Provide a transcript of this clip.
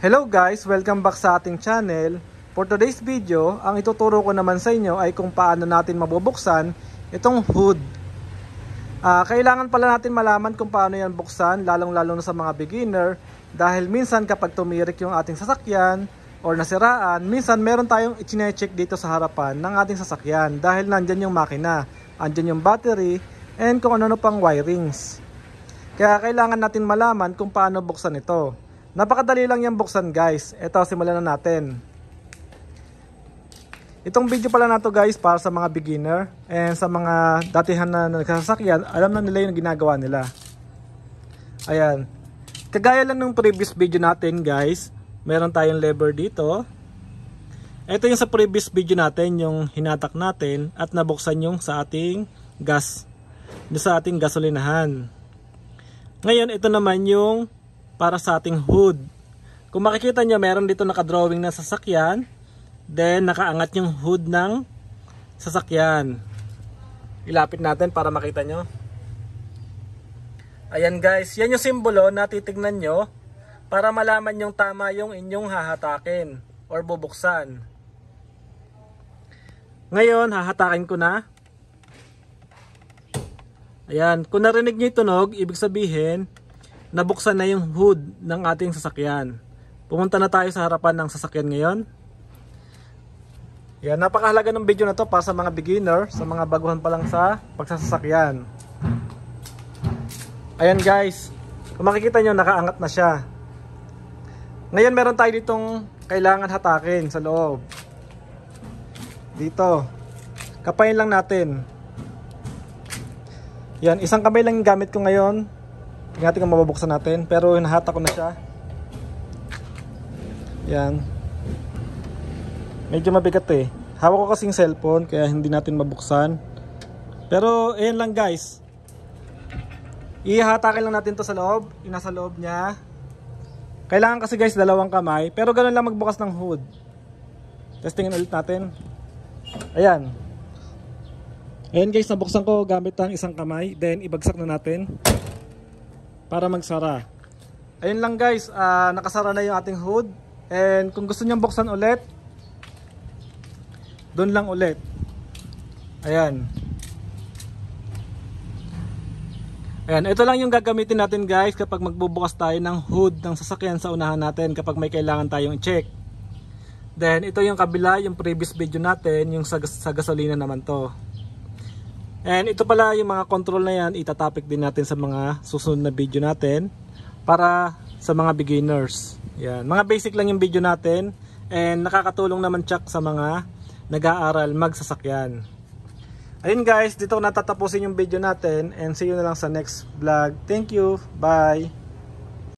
Hello guys! Welcome back sa ating channel. For today's video, ang ituturo ko naman sa inyo ay kung paano natin mabubuksan itong hood. Kailangan pala natin malaman kung paano yan buksan, lalong-lalo na sa mga beginner. Dahil minsan kapag tumirik yung ating sasakyan or nasiraan, minsan meron tayong i-check dito sa harapan ng ating sasakyan. Dahil nandyan yung makina, andyan yung battery, and kung ano pang wirings. Kaya kailangan natin malaman kung paano buksan ito. Napakadali lang yung buksan guys. Ito, simulan na natin. Itong video pala na to guys para sa mga beginner and sa mga datihan na nagsasakyan, alam na nila yung ginagawa nila. Ayan. Kagaya lang ng previous video natin guys, meron tayong lever dito. Ito yung sa previous video natin, yung hinatak natin at nabuksan yung sa ating gas, sa ating gasolinahan. Ngayon, ito naman yung para sa ating hood. Kung makikita nyo, meron dito nakadrawing na sasakyan. Then, nakaangat yung hood ng sasakyan. Ilapit natin para makita nyo. Ayan guys, yan yung simbolo na titignan nyo para malaman yung tama yung inyong hahatakin or bubuksan. Ngayon, hahatakin ko na. Ayan, kung narinig nyo yung tunog, ibig sabihin, nabuksan na yung hood ng ating sasakyan. Pumunta na tayo sa harapan ng sasakyan ngayon. Yan, napakahalaga ng video na to para sa mga beginner, sa mga baguhan pa lang sa pagsasasakyan. Ayan guys, kung makikita nyo, nakaangat na siya. Ngayon meron tayo ditong kailangan hatakin sa loob. Dito. Kapayin lang natin. Yan, isang kamay lang yung gamit ko ngayon. Tingnan natin kung mabubuksan natin. Pero hinahatak ko na siya. Yan. Medyo mabigat eh. Hawak ko kasing cellphone kaya hindi natin mabuksan. Pero ayan lang guys. Ihatakin lang natin to sa loob. Yung nasa loob niya. Kailangan kasi guys dalawang kamay. Pero ganun lang magbukas ng hood. Testingin ulit natin. Ayan. Ayan guys, nabuksan ko gamit ang isang kamay. Then ibagsak na natin para magsara. Ayun lang guys, nakasara na yung ating hood. And kung gusto nyo buksan ulit, doon lang ulit. Ayan. Ayan, ito lang yung gagamitin natin guys kapag magbubukas tayo ng hood ng sasakyan sa unahan natin kapag may kailangan tayong i-check. Then ito yung kabila, yung previous video natin, yung sa gasolina naman to. And ito pala yung mga control na yan, itatopic din natin sa mga susunod na video natin para sa mga beginners. Yan, mga basic lang yung video natin and nakakatulong naman check sa mga nag-aaral magsasakyan. Ayun guys, dito natatapusin yung video natin and see you na lang sa next vlog. Thank you, bye!